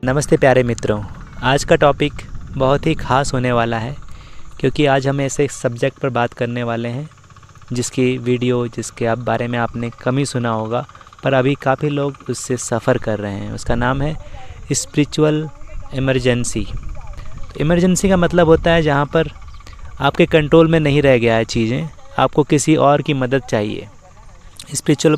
नमस्ते प्यारे मित्रों, आज का टॉपिक बहुत ही ख़ास होने वाला है क्योंकि आज हम ऐसे सब्जेक्ट पर बात करने वाले हैं जिसकी वीडियो जिसके आप बारे में आपने कम ही सुना होगा, पर अभी काफ़ी लोग उससे सफ़र कर रहे हैं। उसका नाम है स्पिरिचुअल इमरजेंसी। तो इमरजेंसी का मतलब होता है जहाँ पर आपके कंट्रोल में नहीं रह गया है चीज़ें, आपको किसी और की मदद चाहिए। स्पिरिचुअल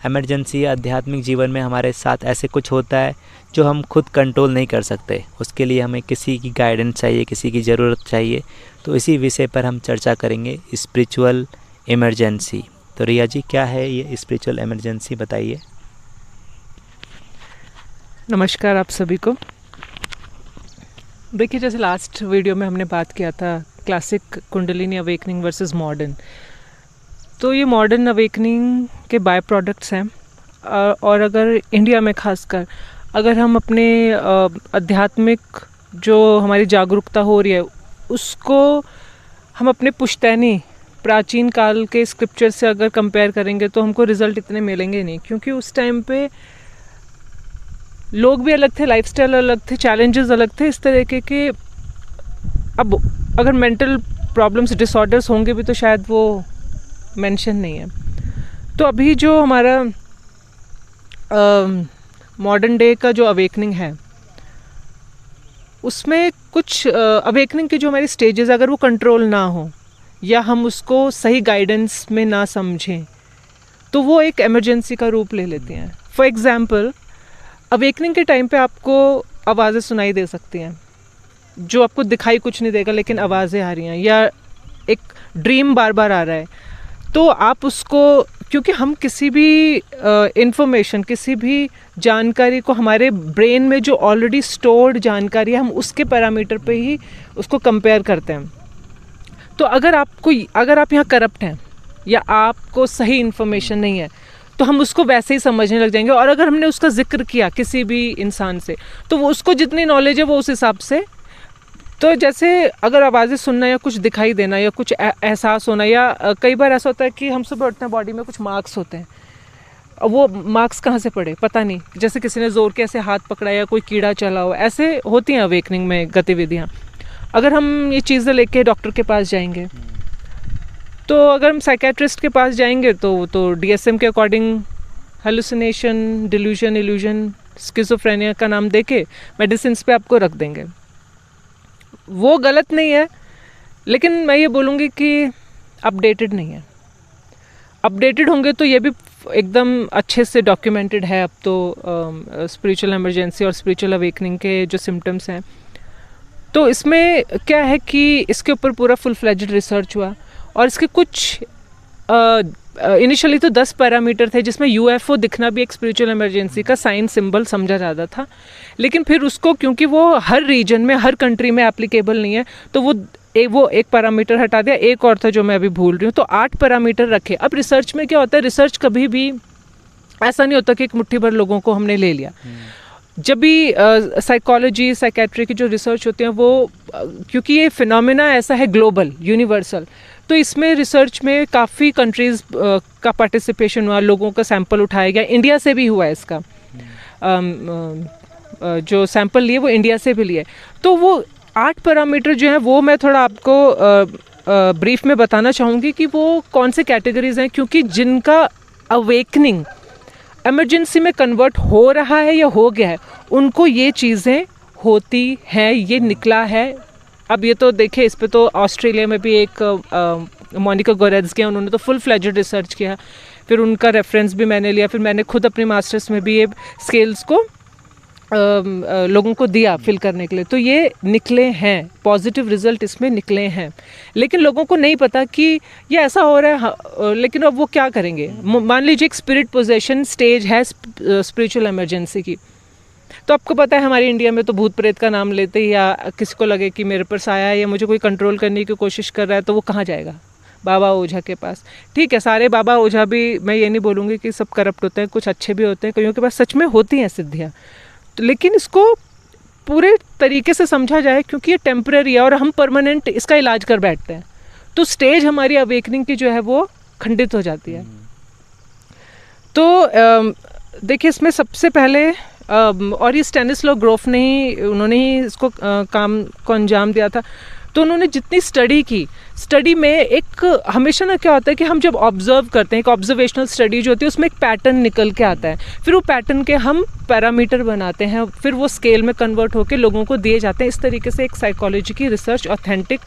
इमरजेंसी आध्यात्मिक जीवन में हमारे साथ ऐसे कुछ होता है जो हम खुद कंट्रोल नहीं कर सकते, उसके लिए हमें किसी की गाइडेंस चाहिए, किसी की ज़रूरत चाहिए। तो इसी विषय पर हम चर्चा करेंगे, स्पिरिचुअल इमरजेंसी। तो रिया जी, क्या है ये स्पिरिचुअल इमरजेंसी, बताइए। नमस्कार आप सभी को। देखिए, जैसे लास्ट वीडियो में हमने बात किया था classic kundalini awakening versus modern, तो ये मॉडर्न अवेकनिंग के बाय प्रोडक्ट्स हैं। और अगर इंडिया में खासकर अगर हम अपने आध्यात्मिक जो हमारी जागरूकता हो रही है उसको हम अपने पुश्तैनी प्राचीन काल के स्क्रिप्चर से अगर कंपेयर करेंगे तो हमको रिज़ल्ट इतने मिलेंगे नहीं, क्योंकि उस टाइम पे लोग भी अलग थे, लाइफस्टाइल अलग थे, चैलेंजेस अलग थे इस तरह के। अब अगर मेंटल प्रॉब्लम्स डिसऑर्डर्स होंगे भी तो शायद वो मेंशन नहीं है। तो अभी जो हमारा मॉडर्न डे का जो अवेकनिंग है उसमें कुछ अवेकनिंग की जो हमारी स्टेजेस, अगर वो कंट्रोल ना हो या हम उसको सही गाइडेंस में ना समझें तो वो एक इमरजेंसी का रूप ले लेती हैं। फॉर एग्जांपल, अवेकनिंग के टाइम पे आपको आवाज़ें सुनाई दे सकती हैं जो आपको दिखाई कुछ नहीं देगा, लेकिन आवाज़ें आ रही हैं, या एक ड्रीम बार बार आ रहा है। तो आप उसको, क्योंकि हम किसी भी इंफॉर्मेशन, किसी भी जानकारी को हमारे ब्रेन में जो ऑलरेडी स्टोर्ड जानकारी है हम उसके पैरामीटर पे ही उसको कंपेयर करते हैं। तो अगर आप यहाँ करप्ट हैं या आपको सही इन्फॉर्मेशन नहीं है तो हम उसको वैसे ही समझने लग जाएंगे। और अगर हमने उसका जिक्र किया किसी भी इंसान से तो वो उसको जितनी नॉलेज है वो उस हिसाब से, तो जैसे अगर आवाज़ें सुनना या कुछ दिखाई देना या कुछ एहसास होना, या कई बार ऐसा होता है कि हम सुबह उठते हैं बॉडी में कुछ मार्क्स होते हैं, वो मार्क्स कहाँ से पड़े पता नहीं, जैसे किसी ने ज़ोर के ऐसे हाथ पकड़ा या कोई कीड़ा चला हो, ऐसे होती हैं अवेकनिंग में गतिविधियाँ। अगर हम ये चीज़ें लेके डॉक्टर के पास जाएंगे, तो अगर हम साइकेट्रिस्ट के पास जाएंगे तो DSM के according hallucination, delusion, illusion, schizophrenia का नाम देके मेडिसिन पे आपको रख देंगे। वो गलत नहीं है, लेकिन मैं ये बोलूँगी कि अपडेटेड नहीं है। अपडेटेड होंगे तो ये भी एकदम अच्छे से डॉक्यूमेंटेड है अब तो स्पिरिचुअल इमरजेंसी और स्पिरिचुअल अवेकनिंग के जो सिम्टम्स हैं। तो इसमें क्या है कि इसके ऊपर पूरा फुल फ्लेज्ड रिसर्च हुआ और इसके कुछ इनिशियली तो 10 पैरामीटर थे जिसमें UFO दिखना भी एक स्पिरिचुअल इमरजेंसी का साइन सिंबल समझा जाता था। लेकिन फिर उसको, क्योंकि वो हर रीजन में, हर कंट्री में एप्लीकेबल नहीं है, तो वो एक पैरामीटर हटा दिया। एक और था जो मैं अभी भूल रही हूँ, तो 8 पैरामीटर रखे। अब रिसर्च में क्या होता है, रिसर्च कभी भी ऐसा नहीं होता कि एक मुट्ठी भर लोगों को हमने ले लिया। जब भी साइकोलॉजी, साइकेट्री की जो रिसर्च होती है वो, क्योंकि ये फिनोमेना ऐसा है ग्लोबल, यूनिवर्सल, तो इसमें रिसर्च में काफ़ी कंट्रीज़ का पार्टिसिपेशन हुआ, लोगों का सैंपल उठाया गया। इंडिया से भी हुआ है इसका, जो सैंपल लिए वो इंडिया से भी लिए। तो वो 8 पैरामीटर जो हैं वो मैं थोड़ा आपको ब्रीफ में बताना चाहूँगी कि वो कौन से कैटेगरीज हैं, क्योंकि जिनका अवेकनिंग इमरजेंसी में कन्वर्ट हो रहा है या हो गया है उनको ये चीज़ें होती हैं, ये निकला है। अब ये तो देखिए, इस पे तो ऑस्ट्रेलिया में भी एक मोनिका गोरेत्ज़की, उन्होंने तो फुल फ्लेज्ड रिसर्च किया, फिर उनका रेफरेंस भी मैंने लिया, फिर मैंने खुद अपने मास्टर्स में भी ये स्केल्स को लोगों को दिया फिल करने के लिए। तो ये निकले हैं, पॉजिटिव रिजल्ट इसमें निकले हैं, लेकिन लोगों को नहीं पता कि ये ऐसा हो रहा है। लेकिन अब वो क्या करेंगे, मान लीजिए एक स्पिरिट पोजेशन स्टेज है स्पिरिचुअल इमरजेंसी की, तो आपको पता है हमारे इंडिया में तो भूत प्रेत का नाम लेते ही, या किसी को लगे कि मेरे पर साया है या मुझे कोई कंट्रोल करने की कोशिश कर रहा है, तो वो कहाँ जाएगा, बाबा ओझा के पास। ठीक है, सारे बाबा ओझा भी, मैं ये नहीं बोलूँगी कि सब करप्ट होते हैं, कुछ अच्छे भी होते हैं, कईयों के पास सच में होती हैं सिद्धियाँ। तो लेकिन इसको पूरे तरीके से समझा जाए, क्योंकि ये टेम्पररी है और हम परमानेंट इसका इलाज कर बैठते हैं, तो स्टेज हमारी अवेकनिंग की जो है वो खंडित हो जाती है। तो देखिए, इसमें सबसे पहले और ये स्टैनिस्लॉ ग्रोफ ने ही, उन्होंने ही इसको काम को अंजाम दिया था। तो उन्होंने जितनी स्टडी की, स्टडी में एक हमेशा ना क्या होता है कि हम जब ऑब्जर्व करते हैं, एक ऑब्जर्वेशनल स्टडी जो होती है उसमें एक पैटर्न निकल के आता है, फिर वो पैटर्न के हम पैरामीटर बनाते हैं, फिर वो स्केल में कन्वर्ट होकर लोगों को दिए जाते हैं। इस तरीके से एक साइकोलॉजी की रिसर्च ऑथेंटिक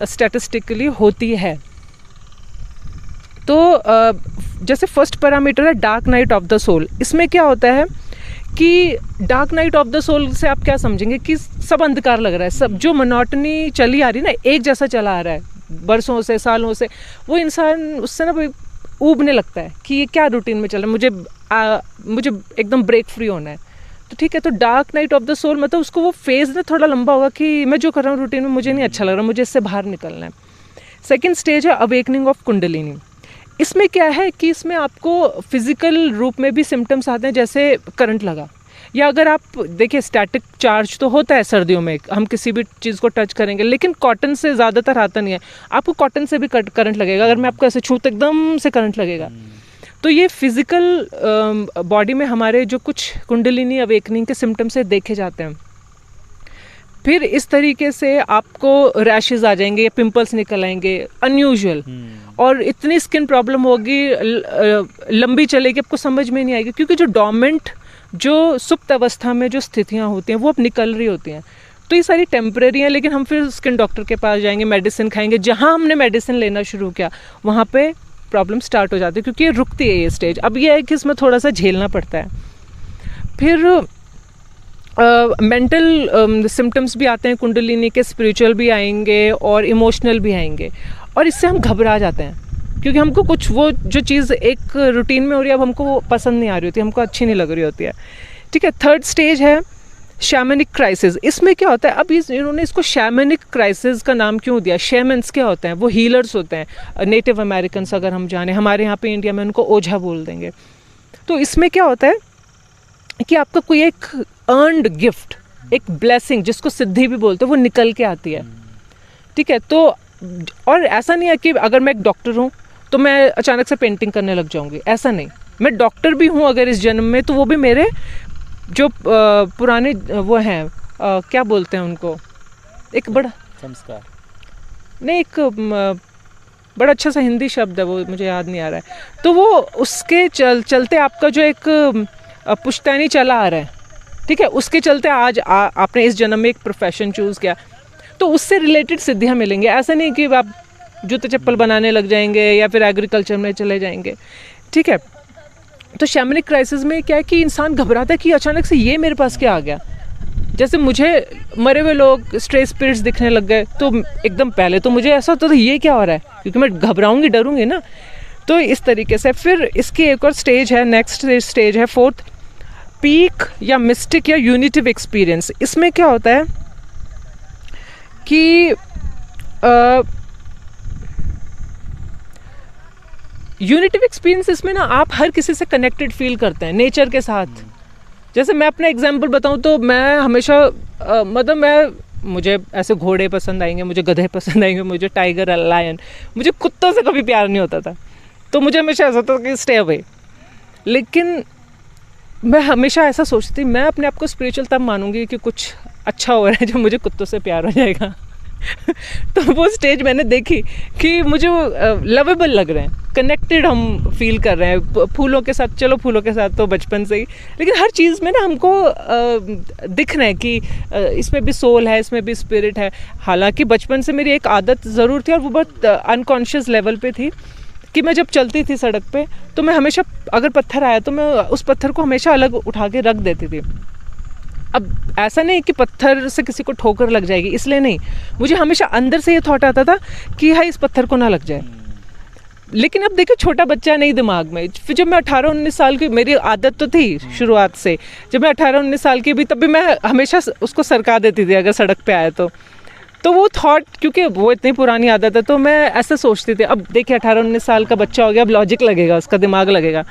स्टैटिस्टिकली होती है। तो जैसे फर्स्ट पैरामीटर है dark night of the soul. इसमें क्या होता है कि dark night of the soul से आप क्या समझेंगे कि सब अंधकार लग रहा है, सब जो मोनोटनी चली आ रही है ना, एक जैसा चला आ रहा है बरसों से, सालों से, वो इंसान उससे ना ऊबने लगता है कि ये क्या रूटीन में चल रहा है, मुझे एकदम ब्रेक फ्री होना है। तो ठीक है, तो dark night of the soul मतलब उसको वो फेज ना थोड़ा लंबा होगा कि मैं जो कर रहा हूँ रूटीन में मुझे नहीं अच्छा लग रहा, मुझे इससे बाहर निकलना है। सेकेंड स्टेज है अवेकनिंग ऑफ कुंडलिनी। इसमें क्या है कि इसमें आपको फिजिकल रूप में भी सिम्टम्स आते हैं, जैसे करंट लगा, या अगर आप देखिए स्टैटिक चार्ज तो होता है सर्दियों में, हम किसी भी चीज़ को टच करेंगे, लेकिन कॉटन से ज़्यादातर आता नहीं है। आपको कॉटन से भी करंट लगेगा, अगर मैं आपको ऐसे छूँ तो एकदम से करंट लगेगा। तो ये फिजिकल बॉडी में हमारे जो कुछ कुंडलिनी अवेकनिंग के सिम्टम्स से देखे जाते हैं। फिर इस तरीके से आपको रैशेज आ जाएंगे या पिंपल्स निकल आएंगे अनयूजुअल, और इतनी स्किन प्रॉब्लम होगी, लंबी चलेगी, आपको समझ में नहीं आएगी, क्योंकि जो डोमेंट, जो सुप्त अवस्था में जो स्थितियाँ होती हैं वो अब निकल रही होती हैं। तो ये सारी टेम्परेरी हैं, लेकिन हम फिर स्किन डॉक्टर के पास जाएंगे, मेडिसिन खाएंगे। जहाँ हमने मेडिसिन लेना शुरू किया वहाँ पे प्रॉब्लम स्टार्ट हो जाती है, क्योंकि ये रुकती है ये स्टेज। अब ये है कि इसमें थोड़ा सा झेलना पड़ता है। फिर मेंटल सिम्टम्स भी आते हैं कुंडलिनी के, स्पिरिचुअल भी आएंगे और इमोशनल भी आएंगे, और इससे हम घबरा जाते हैं, क्योंकि हमको कुछ वो जो चीज़ एक रूटीन में हो रही है अब हमको वो पसंद नहीं आ रही होती, हमको अच्छी नहीं लग रही होती है। ठीक है, थर्ड स्टेज है शैमनिक क्राइसिस। इसमें क्या होता है, अब इन्होंने इसको शैमनिक क्राइसिस का नाम क्यों दिया? शैमन्स क्या होते हैं? वो हीलर्स होते हैं, नेटिव अमेरिकन अगर हम जाने, हमारे यहाँ पे इंडिया में उनको ओझा बोल देंगे। तो इसमें क्या होता है कि आपका कोई एक अर्नड गिफ्ट, एक ब्लेसिंग, जिसको सिद्धि भी बोलते हैं, वो निकल के आती है। ठीक है, तो और ऐसा नहीं है कि अगर मैं एक डॉक्टर हूँ तो मैं अचानक से पेंटिंग करने लग जाऊँगी, ऐसा नहीं। मैं डॉक्टर भी हूँ अगर इस जन्म में, तो वो भी मेरे जो पुराने वो हैं, क्या बोलते हैं उनको, एक बड़ा संस्कार नहीं, एक बड़ा अच्छा सा हिंदी शब्द है, वो मुझे याद नहीं आ रहा है। तो वो उसके चलते आपका जो एक पुश्तैनी चला आ रहा है, ठीक है, उसके चलते आज आपने इस जन्म में एक प्रोफेशन चूज़ किया, तो उससे रिलेटेड सिद्धियाँ मिलेंगी। ऐसा नहीं कि आप जूते चप्पल बनाने लग जाएंगे या फिर एग्रीकल्चर में चले जाएंगे। ठीक है, तो शैमनिक क्राइसिस में क्या है कि इंसान घबराता है कि अचानक से ये मेरे पास क्या आ गया। जैसे मुझे मरे हुए लोग, स्ट्रे स्पिरिट्स दिखने लग गए, तो एकदम पहले तो मुझे ऐसा होता था ये क्या हो रहा है, क्योंकि मैं घबराऊंगी, डरूंगी ना। तो इस तरीके से फिर इसकी एक और स्टेज है, नेक्स्ट स्टेज है फोर्थ, पीक या मिस्टिक या यूनिटिव एक्सपीरियंस। इसमें क्या होता है कि यूनिटिव एक्सपीरियंस, इसमें ना आप हर किसी से कनेक्टेड फील करते हैं, नेचर के साथ। जैसे मैं अपना एग्जांपल बताऊं तो मैं हमेशा मतलब मुझे ऐसे घोड़े पसंद आएंगे, मुझे गधे पसंद आएंगे, मुझे टाइगर, लायन, मुझे कुत्तों से कभी प्यार नहीं होता था, तो मुझे हमेशा ऐसा होता था कि स्टे अवे। लेकिन मैं हमेशा ऐसा सोचती, मैं अपने आप को स्पिरिचुअल तब मानूंगी कि कुछ अच्छा हो रहा है जब मुझे कुत्तों से प्यार हो जाएगा। तो वो स्टेज मैंने देखी कि मुझे वो लवेबल लग रहे हैं, कनेक्टेड हम फील कर रहे हैं फूलों के साथ। चलो फूलों के साथ तो बचपन से ही, लेकिन हर चीज़ में ना हमको दिख रहा है कि इसमें भी सोल है, इसमें भी स्पिरिट है। हालांकि बचपन से मेरी एक आदत ज़रूर थी, और वो बहुत अनकॉन्शियस लेवल पे थी, कि मैं जब चलती थी सड़क पे तो मैं हमेशा, अगर पत्थर आया तो मैं उस पत्थर को हमेशा अलग उठा के रख देती थी। अब ऐसा नहीं कि पत्थर से किसी को ठोकर लग जाएगी, इसलिए नहीं, मुझे हमेशा अंदर से ये थॉट आता था कि हाय इस पत्थर को ना लग जाए। लेकिन अब देखो छोटा बच्चा नहीं दिमाग में। फिर जब मैं 18-19 साल की, मेरी आदत तो थी शुरुआत से, जब मैं 18-19 साल की भी, तब भी मैं हमेशा उसको सरका देती थी अगर सड़क पे आए तो वो थॉट, क्योंकि वो इतनी पुरानी आदत है, तो मैं ऐसा सोचती थी। अब देखिए 18-19 साल का बच्चा हो गया, अब लॉजिक लगेगा, उसका दिमाग लगेगा।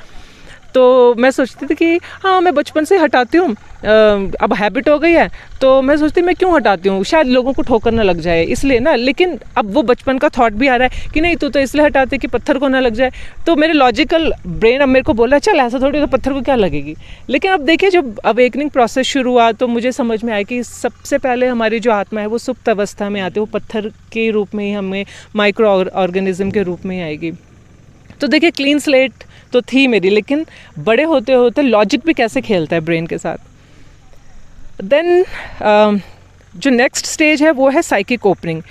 तो मैं सोचती थी कि हाँ मैं बचपन से हटाती हूँ, अब हैबिट हो गई है, तो मैं सोचती मैं क्यों हटाती हूँ, शायद लोगों को ठोकर ना लग जाए इसलिए ना। लेकिन अब वो बचपन का थॉट भी आ रहा है कि नहीं तू तो इसलिए हटाते कि पत्थर को ना लग जाए। तो मेरे लॉजिकल ब्रेन अब मेरे को बोला चल ऐसा थोड़ी, तो पत्थर को क्या लगेगी। लेकिन अब देखिए जब अवेकनिंग प्रोसेस शुरू हुआ तो मुझे समझ में आया कि सबसे पहले हमारी जो आत्मा है वो सुप्त अवस्था में आती है, वो पत्थर के रूप में ही हमें माइक्रो ऑर्गेनिज्म के रूप में ही आएगी। तो देखिए क्लीन स्लेट तो थी मेरी, लेकिन बड़े होते होते लॉजिक भी कैसे खेलता है ब्रेन के साथ। देन जो नेक्स्ट स्टेज है वो है साइकिक ओपनिंग।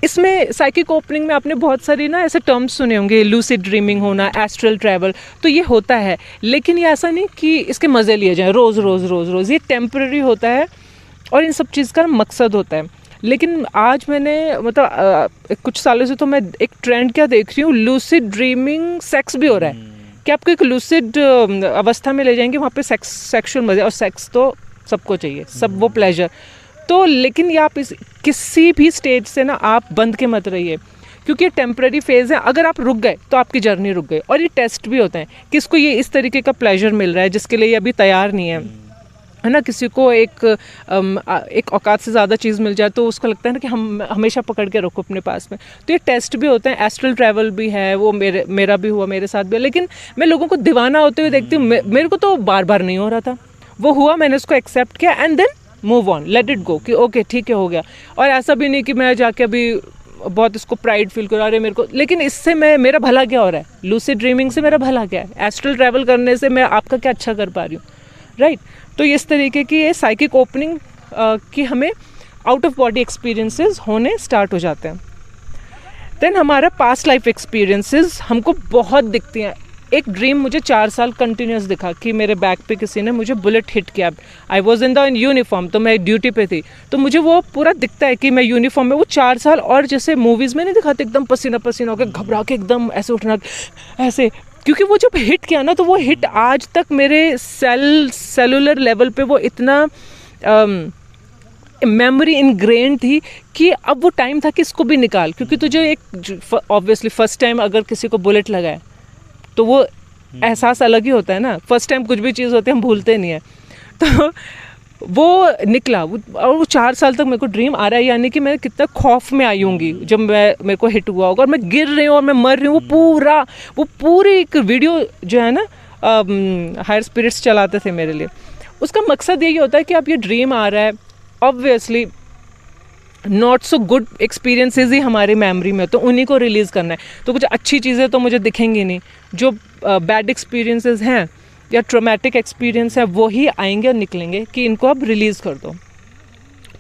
इसमें साइकिक ओपनिंग में आपने बहुत सारी ना ऐसे टर्म्स सुने होंगे, लूसिड ड्रीमिंग होना, एस्ट्रल ट्रैवल, तो ये होता है। लेकिन ये ऐसा नहीं कि इसके मज़े लिए जाएं रोज़ रोज़ रोज़ रोज़, ये टेम्पररी होता है और इन सब चीज़ का मकसद होता है। लेकिन आज मैंने मतलब कुछ सालों से तो मैं एक ट्रेंड क्या देख रही हूँ, लूसिड ड्रीमिंग सेक्स भी हो रहा है कि आपको एक लूसिड अवस्था में ले जाएंगे, वहाँ पे सेक्सुअल मज़े, और सेक्स तो सबको चाहिए, सब वो प्लेजर। तो लेकिन ये आप इस किसी भी स्टेज से ना आप बंद के मत रहिए, क्योंकि ये टेम्पररी फेज़ है। अगर आप रुक गए तो आपकी जर्नी रुक गई। और ये टेस्ट भी होते हैं, किसको ये इस तरीके का प्लेजर मिल रहा है जिसके लिए ये अभी तैयार नहीं है ना। किसी को एक औकात से ज़्यादा चीज़ मिल जाए तो उसको लगता है ना कि हम हमेशा पकड़ के रखो अपने पास में। तो ये टेस्ट भी होते हैं, एस्ट्रल ट्रैवल भी है, वो मेरा भी हुआ, मेरे साथ भी। लेकिन मैं लोगों को दीवाना होते हुए देखती हूँ, मेरे को तो बार बार नहीं हो रहा था, वो हुआ, मैंने उसको एक्सेप्ट किया and then move on, let it go कि ओके ठीक है हो गया। और ऐसा भी नहीं कि मैं जाके अभी बहुत इसको प्राइड फील करा रहे मेरे को, लेकिन इससे मेरा भला क्या हो रहा है, लूसिड ड्रीमिंग से मेरा भला क्या है, एस्ट्रल ट्रैवल करने से मैं आपका क्या अच्छा कर पा रही हूँ, राइट। तो इस तरीके की ये साइकिक ओपनिंग की हमें आउट ऑफ बॉडी एक्सपीरियंसेस होने स्टार्ट हो जाते हैं। देन हमारा पास्ट लाइफ एक्सपीरियंसेस हमको बहुत दिखती हैं। एक ड्रीम मुझे 4 साल कंटिन्यूस दिखा कि मेरे बैक पे किसी ने मुझे बुलेट हिट किया। I was in the uniform, तो मैं ड्यूटी पे थी, तो मुझे वो पूरा दिखता है कि मैं यूनिफॉर्म में वो 4 साल। और जैसे मूवीज़ में नहीं दिखाते एकदम पसीना पसीना होकर घबरा के एकदम ऐसे उठना ऐसे, क्योंकि वो जब हिट किया ना तो वो हिट आज तक मेरे सेलुलर लेवल पे वो इतना मेमोरी इनग्रेन थी कि अब वो टाइम था कि इसको भी निकाल। क्योंकि तुझे एक ऑब्वियसली फर्स्ट टाइम अगर किसी को बुलेट लगाए तो वो एहसास अलग ही होता है ना। फर्स्ट टाइम कुछ भी चीज़ होती है हम भूलते नहीं है। तो वो निकला और वो 4 साल तक मेरे को ड्रीम आ रहा है, यानी कि मैं कितना खौफ में आई होंगी जब मेरे को हिट हुआ होगा और मैं गिर रही हूँ और मैं मर रही हूँ। वो पूरी एक वीडियो जो है ना हायर स्पिरिट्स चलाते थे मेरे लिए, उसका मकसद यही होता है कि अब ये ड्रीम आ रहा है, obviously not so good experiences ही हमारी मेमोरी में, तो उन्हीं को रिलीज़ करना है। तो कुछ अच्छी चीज़ें तो मुझे दिखेंगी नहीं, जो बैड एक्सपीरियंसेस हैं या ट्रॉमेटिक एक्सपीरियंस है वो ही आएंगे और निकलेंगे कि इनको अब रिलीज़ कर दो।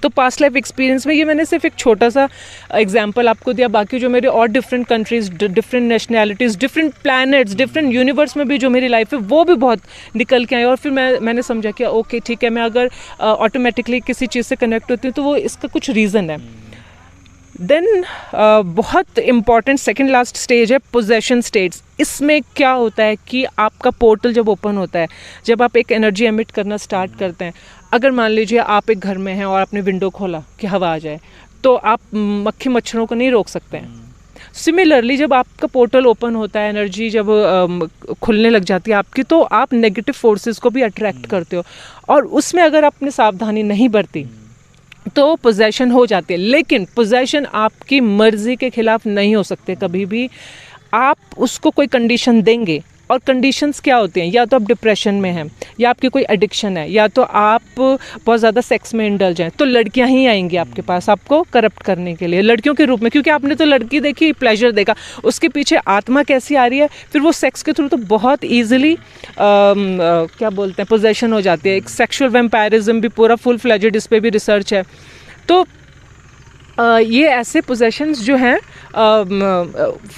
तो पास्ट लाइफ एक्सपीरियंस में ये मैंने सिर्फ एक छोटा सा एग्जांपल आपको दिया। बाकी जो मेरे और different countries, different nationalities, different planets, different universe में भी जो मेरी लाइफ है वो भी बहुत निकल के आई। और फिर मैंने समझा कि ओके ठीक है, मैं अगर ऑटोमेटिकली किसी चीज़ से कनेक्ट होती हूँ तो वो इसका कुछ रीज़न है। देन बहुत इम्पॉर्टेंट सेकेंड लास्ट स्टेज है पोजेशन स्टेट्स। इसमें क्या होता है कि आपका पोर्टल जब ओपन होता है, जब आप एक एनर्जी एमिट करना स्टार्ट करते हैं, अगर मान लीजिए आप एक घर में हैं और आपने विंडो खोला कि हवा आ जाए, तो आप मक्खी मच्छरों को नहीं रोक सकते हैं। सिमिलरली जब आपका पोर्टल ओपन होता है, एनर्जी जब खुलने लग जाती है आपकी, तो आप नेगेटिव फोर्सेस को भी अट्रैक्ट करते हो और उसमें अगर आपने सावधानी नहीं बरती तो पोजेशन हो जाती है। लेकिन पोजेशन आपकी मर्जी के खिलाफ नहीं हो सकते कभी भी। आप उसको कोई कंडीशन देंगे, और कंडीशंस क्या होती हैं, या तो आप डिप्रेशन में हैं, या आपकी कोई एडिक्शन है, या तो आप बहुत ज़्यादा सेक्स में इंडल्ज हैं, तो लड़कियां ही आएंगी आपके पास आपको करप्ट करने के लिए, लड़कियों के रूप में। क्योंकि आपने तो लड़की देखी, प्लेजर देखा, उसके पीछे आत्मा कैसी आ रही है, फिर वो सेक्स के थ्रू तो बहुत ईजिली क्या बोलते हैं पोजेशन हो जाती है। एक सेक्शुअल वैम्पायरिज्म भी पूरा फुल फ्लेजेड, इस पर भी रिसर्च है। तो ये ऐसे पोजेशंस जो हैं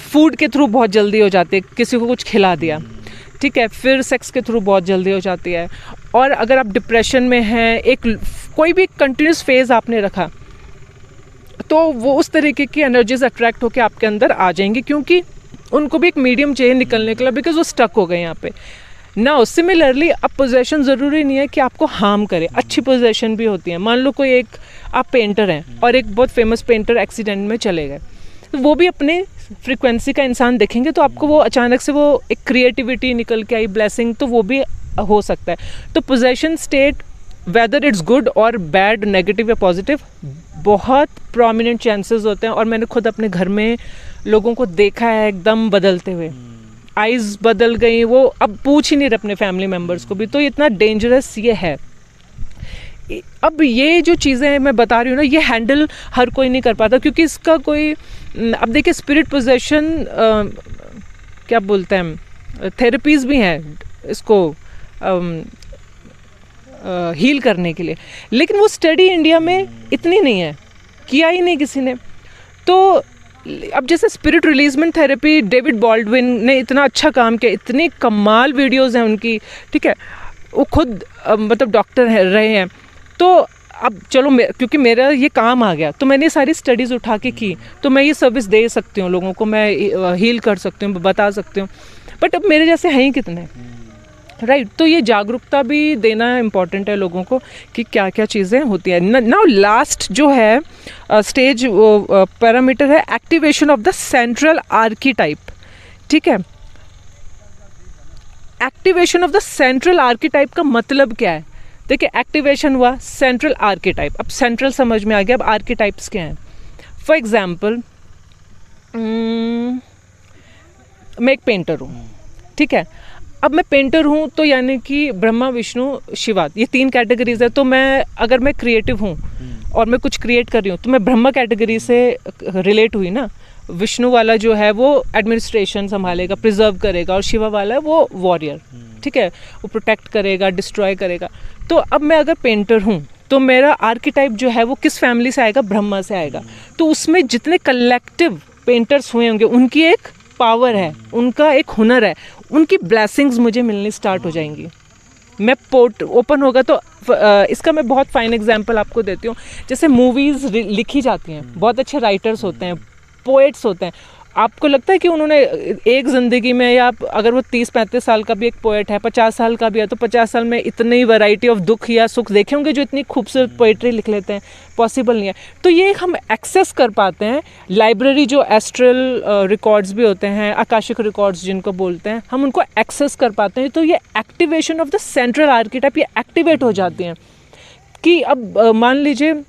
फूड के थ्रू बहुत जल्दी हो जाती है, किसी को कुछ खिला दिया, ठीक है, फिर सेक्स के थ्रू बहुत जल्दी हो जाती है। और अगर आप डिप्रेशन में हैं, कोई भी कंटिन्यूस फेज आपने रखा, तो वो उस तरीके की एनर्जीज अट्रैक्ट होकर आपके अंदर आ जाएंगी, क्योंकि उनको भी एक मीडियम चाहिए निकलने के लिए, बिकॉज वो स्टक हो गए यहाँ पे ना। सिमिलरली अब पोजेशन ज़रूरी नहीं है कि आपको हार्म करे, अच्छी पोजेशन भी होती है। मान लो कोई आप पेंटर हैं और एक बहुत फेमस पेंटर एक्सीडेंट में चले गए, तो वो भी अपने फ्रीक्वेंसी का इंसान देखेंगे तो आपको वो अचानक से वो एक क्रिएटिविटी निकल के आई, ब्लेसिंग, तो वो भी हो सकता है। तो possession state whether it's good और बैड, नेगेटिव या पॉजिटिव, बहुत प्रोमिनेंट चांसेस होते हैं। और मैंने खुद अपने घर में लोगों को देखा है एकदम बदलते हुए, आइज़ बदल गई, वो अब पूछ ही नहीं रहे अपने फैमिली मेम्बर्स को भी। तो इतना डेंजरस ये है। अब ये जो चीज़ें मैं बता रही हूँ ना, ये हैंडल हर कोई नहीं कर पाता, क्योंकि इसका कोई, अब देखिए स्पिरिट पोजेशन क्या बोलते हैं, थेरेपीज़ भी हैं इसको हील करने के लिए, लेकिन वो स्टडी इंडिया में इतनी नहीं है, किया ही नहीं किसी ने। तो अब जैसे स्पिरिट रिलीजमेंट थेरेपी, डेविड बॉल्डविन ने इतना अच्छा काम किया, इतनी कमाल वीडियोस हैं उनकी, ठीक है, वो खुद मतलब डॉक्टर रहे हैं। तो अब चलो क्योंकि मेरा ये काम आ गया तो मैंने सारी स्टडीज़ उठा के की, तो मैं ये सर्विस दे सकती हूँ लोगों को, मैं हील कर सकती हूँ, बता सकती हूँ। बट अब मेरे जैसे हैं ही कितने, राइट। तो ये जागरूकता भी देना इम्पॉर्टेंट है लोगों को कि क्या क्या चीज़ें होती है। नाउ लास्ट जो है स्टेज पैरामीटर है एक्टिवेशन ऑफ द सेंट्रल आर्कीटाइप, ठीक है। एक्टिवेशन ऑफ द सेंट्रल आर्कीटाइप का मतलब क्या है? देखिए, एक्टिवेशन हुआ सेंट्रल आर्कीटाइप, अब सेंट्रल समझ में आ गया, अब आर्कीटाइप्स क्या हैं। फॉर एग्जाम्पल मैं एक पेंटर हूँ, ठीक है। अब मैं पेंटर हूँ तो यानी कि ब्रह्मा, विष्णु, शिवा, ये 3 कैटेगरीज है। तो मैं अगर मैं क्रिएटिव हूँ और मैं कुछ क्रिएट कर रही हूँ तो मैं ब्रह्मा कैटेगरी से रिलेट हुई ना। विष्णु वाला जो है वो एडमिनिस्ट्रेशन संभालेगा, प्रिजर्व करेगा, और शिवा वाला है वो वॉरियर, ठीक है, वो प्रोटेक्ट करेगा, डिस्ट्रॉय करेगा। तो अब मैं अगर पेंटर हूँ तो मेरा आर्कीटाइप जो है वो किस फैमिली से आएगा? ब्रह्मा से आएगा। तो उसमें जितने कलेक्टिव पेंटर्स हुए होंगे उनकी एक पावर है, उनका एक हुनर है, उनकी ब्लेसिंग्स मुझे मिलनी स्टार्ट हो जाएंगी। मैं पोर्ट ओपन होगा तो इसका मैं बहुत फाइन एग्जांपल आपको देती हूँ। जैसे मूवीज़ लिखी जाती हैं, बहुत अच्छे राइटर्स होते हैं, पोएट्स होते हैं। आपको लगता है कि उन्होंने एक ज़िंदगी में, या अगर वो 30-35 साल का भी एक पोएट है, 50 साल का भी है, तो 50 साल में इतनी वैरायटी ऑफ दुख या सुख देखे होंगे जो इतनी खूबसूरत पोएट्री लिख लेते हैं? पॉसिबल नहीं है। तो ये हम एक्सेस कर पाते हैं। लाइब्रेरी जो एस्ट्रल रिकॉर्ड्स भी होते हैं, आकाशिक रिकॉर्ड्स जिनको बोलते हैं, हम उनको एक्सेस कर पाते हैं। तो ये एक्टिवेशन ऑफ द सेंट्रल आर्कीटाइप, ये एक्टिवेट हो जाती हैं कि अब मान लीजिए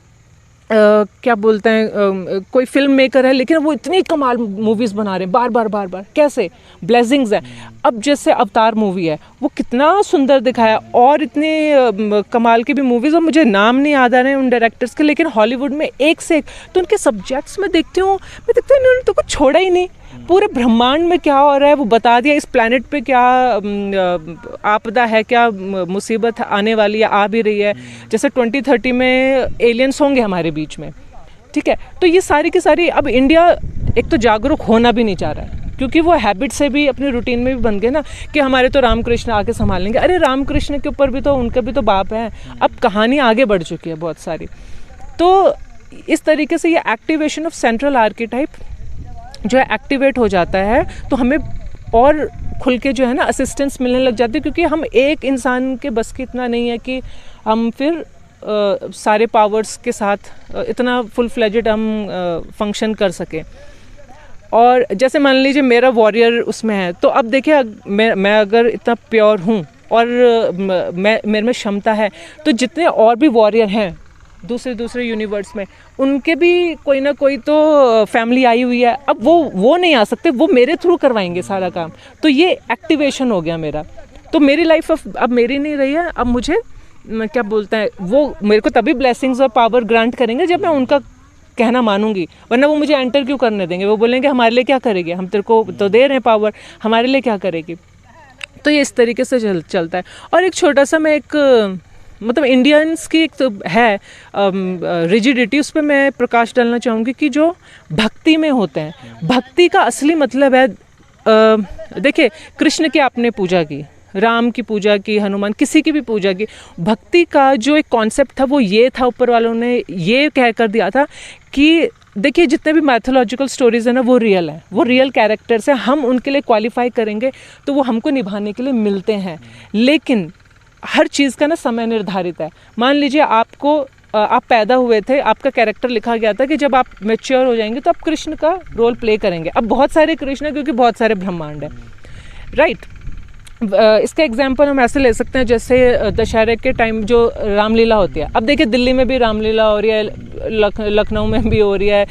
क्या बोलते हैं, कोई फिल्म मेकर है लेकिन वो इतनी कमाल मूवीज़ बना रहे हैं बार बार, कैसे? ब्लेसिंग्स है। अब जैसे अवतार मूवी है, वो कितना सुंदर दिखाया, और इतने कमाल की भी मूवीज़, और मुझे नाम नहीं याद आ रहे हैं उन डायरेक्टर्स के, लेकिन हॉलीवुड में एक से एक। तो उनके सब्जेक्ट्स में देखती हूँ, मैं देखती हूँ इन्होंने तो कुछ छोड़ा ही नहीं। पूरे ब्रह्मांड में क्या हो रहा है वो बता दिया, इस प्लैनेट पे क्या आपदा है, क्या मुसीबत आने वाली है, आ भी रही है। जैसे 2030 में एलियंस होंगे हमारे बीच में, ठीक है। तो ये सारी की सारी, अब इंडिया एक तो जागरूक होना भी नहीं चाह रहा है, क्योंकि वो हैबिट से भी अपने रूटीन में भी बन गए ना कि हमारे तो रामकृष्ण आके संभाल लेंगे। अरे रामकृष्ण के ऊपर भी तो उनके भी तो बाप है। अब कहानी आगे बढ़ चुकी है बहुत सारी। तो इस तरीके से ये एक्टिवेशन ऑफ सेंट्रल आर्कीटाइप जो है एक्टिवेट हो जाता है, तो हमें और खुल के जो है ना असिस्टेंस मिलने लग जाती है, क्योंकि हम एक इंसान के बस की इतना नहीं है कि हम फिर सारे पावर्स के साथ इतना फुल फ्लेजेड हम फंक्शन कर सकें। और जैसे मान लीजिए मेरा वॉरियर उसमें है, तो अब देखिए मैं अगर इतना प्योर हूँ और मेरे में क्षमता है, तो जितने और भी वॉरियर हैं दूसरे यूनिवर्स में, उनके भी कोई ना कोई तो फैमिली आई हुई है। अब वो नहीं आ सकते, वो मेरे थ्रू करवाएंगे सारा काम। तो ये एक्टिवेशन हो गया मेरा। तो मेरी लाइफ अब मेरी नहीं रही है, अब मुझे क्या बोलते हैं, वो मेरे को तभी ब्लेसिंग्स और पावर ग्रांट करेंगे जब मैं उनका कहना मानूंगी, वरना वो मुझे एंटर क्यों करने देंगे? वो बोलेंगे हमारे लिए क्या करेगी, हम तेरे को तो दे रहे हैं पावर, हमारे लिए क्या करेगी? तो ये इस तरीके से चलता है। और एक छोटा सा मैं एक मतलब इंडियंस की एक तो है रिजिडिटी, उस पर मैं प्रकाश डालना चाहूँगी कि जो भक्ति में होते हैं, भक्ति का असली मतलब है, देखिए कृष्ण की आपने पूजा की, राम की पूजा की, हनुमान, किसी की भी पूजा की, भक्ति का जो एक कॉन्सेप्ट था वो ये था, ऊपर वालों ने ये कह कर दिया था कि देखिए जितने भी मैथोलॉजिकल स्टोरीज़ है ना वो रियल है, वो रियल कैरेक्टर्स हैं, हम उनके लिए क्वालिफाई करेंगे तो वो हमको निभाने के लिए मिलते हैं। लेकिन हर चीज़ का ना समय निर्धारित है। मान लीजिए आपको आप पैदा हुए थे, आपका कैरेक्टर लिखा गया था कि जब आप मैच्योर हो जाएंगे तो आप कृष्ण का रोल प्ले करेंगे। अब बहुत सारे कृष्ण हैं क्योंकि बहुत सारे ब्रह्मांड हैं, राइट। इसका एग्जांपल हम ऐसे ले सकते हैं जैसे दशहरे के टाइम जो रामलीला होती है। अब देखिए दिल्ली में भी रामलीला हो रही है, लखनऊ में भी हो रही है,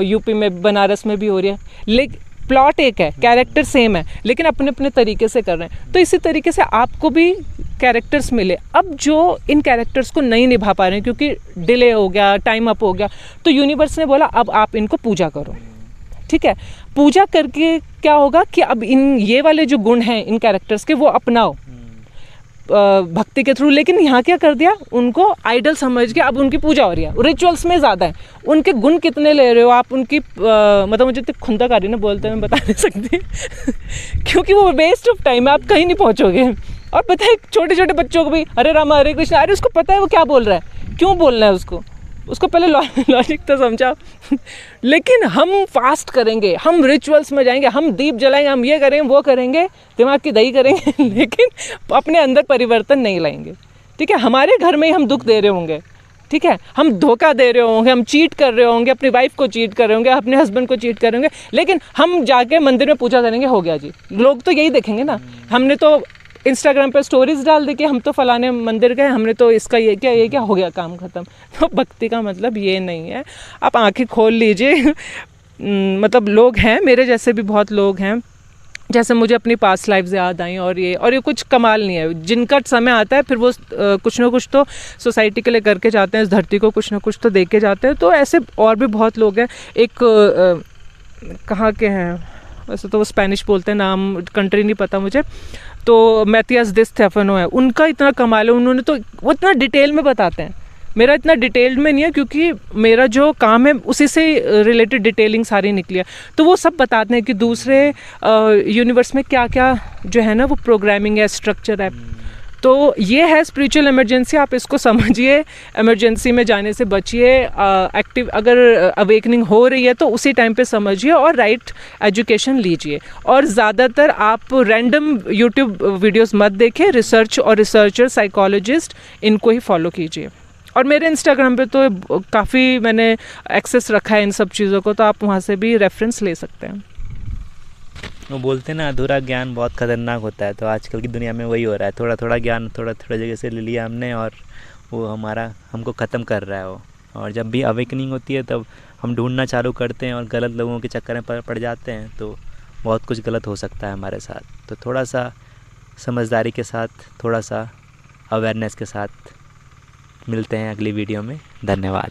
यूपी में बनारस में भी हो रही है, लेकिन प्लॉट एक है, कैरेक्टर सेम है, लेकिन अपने अपने तरीके से कर रहे हैं। तो इसी तरीके से आपको भी कैरेक्टर्स मिले। अब जो इन कैरेक्टर्स को नहीं निभा पा रहे हैं क्योंकि डिले हो गया, टाइम अप हो गया, तो यूनिवर्स ने बोला अब आप इनको पूजा करो, ठीक है। पूजा करके क्या होगा कि अब इन ये वाले जो गुण हैं इन कैरेक्टर्स के वो अपनाओ भक्ति के थ्रू। लेकिन यहाँ क्या कर दिया, उनको आइडल समझ के अब उनकी पूजा हो रही है, रिचुअल्स में ज़्यादा है। उनके गुण कितने ले रहे हो आप, उनकी मतलब मुझे तो खुंदकारी ना बोलते हैं, मैं बता नहीं सकती क्योंकि वो वेस्ट ऑफ टाइम है, आप कहीं नहीं पहुँचोगे। और पता है छोटे छोटे बच्चों को भी हरे राम हरे कृष्ण, अरे उसको पता है वो क्या बोल रहा है, क्यों बोलना है उसको पहले लॉजिक तो समझा लेकिन हम फास्ट करेंगे, हम रिचुअल्स में जाएंगे, हम दीप जलाएंगे, हम ये करेंगे वो करेंगे, दिमाग की दही करेंगे लेकिन अपने अंदर परिवर्तन नहीं लाएंगे, ठीक है। हमारे घर में ही हम दुख दे रहे होंगे, ठीक है, हम धोखा दे रहे होंगे, हम चीट कर रहे होंगे, अपनी वाइफ को चीट कर रहे होंगे, अपने हस्बैंड को चीट कर रहे होंगे, लेकिन हम जाके मंदिर में पूजा करेंगे, हो गया जी। लोग तो यही देखेंगे ना, हमने तो इंस्टाग्राम पे स्टोरीज डाल दी कि हम तो फलाने मंदिर गए, हमने तो इसका ये क्या हो गया, काम खत्म। तो भक्ति का मतलब ये नहीं है। आप आंखें खोल लीजिए मतलब लोग हैं, मेरे जैसे भी बहुत लोग हैं, जैसे मुझे अपनी पास्ट लाइफ्स याद आई, और ये कुछ कमाल नहीं है। जिनका समय आता है फिर वो कुछ ना कुछ तो सोसाइटी के लिए करके जाते हैं, इस धरती को कुछ ना कुछ तो दे के जाते हैं। तो ऐसे और भी बहुत लोग हैं। एक कहाँ के हैं वैसे तो वो स्पेनिश बोलते हैं, नाम कंट्री नहीं पता मुझे, तो मैथियास डी स्टेफानो है, उनका इतना कमाल है, उन्होंने तो वो इतना डिटेल में बताते हैं। मेरा इतना डिटेल्ड में नहीं है क्योंकि मेरा जो काम है उसी से रिलेटेड डिटेलिंग सारी निकली है। तो वो सब बताते हैं कि दूसरे यूनिवर्स में क्या क्या जो है ना वो प्रोग्रामिंग है, स्ट्रक्चर है। तो ये है स्पिरिचुअल इमरजेंसी, आप इसको समझिए, इमरजेंसी में जाने से बचिए। एक्टिव अगर अवेकनिंग हो रही है तो उसी टाइम पे समझिए और राइट एजुकेशन लीजिए। और ज़्यादातर आप रैंडम यूट्यूब वीडियोस मत देखें, रिसर्च और रिसर्चर, साइकोलॉजिस्ट, इनको ही फॉलो कीजिए। और मेरे इंस्टाग्राम पे तो काफ़ी मैंने एक्सेस रखा है इन सब चीज़ों को, तो आप वहाँ से भी रेफरेंस ले सकते हैं। वो बोलते हैं ना अधूरा ज्ञान बहुत खतरनाक होता है, तो आजकल की दुनिया में वही हो रहा है। थोड़ा थोड़ा ज्ञान थोड़ा थोड़ा जगह से ले लिया हमने और वो हमको ख़त्म कर रहा है वो। और जब भी अवेकनिंग होती है तब हम ढूंढना चालू करते हैं और गलत लोगों के चक्कर में पड़ जाते हैं, तो बहुत कुछ गलत हो सकता है हमारे साथ। तो थोड़ा सा समझदारी के साथ, थोड़ा सा अवेयरनेस के साथ मिलते हैं अगली वीडियो में। धन्यवाद।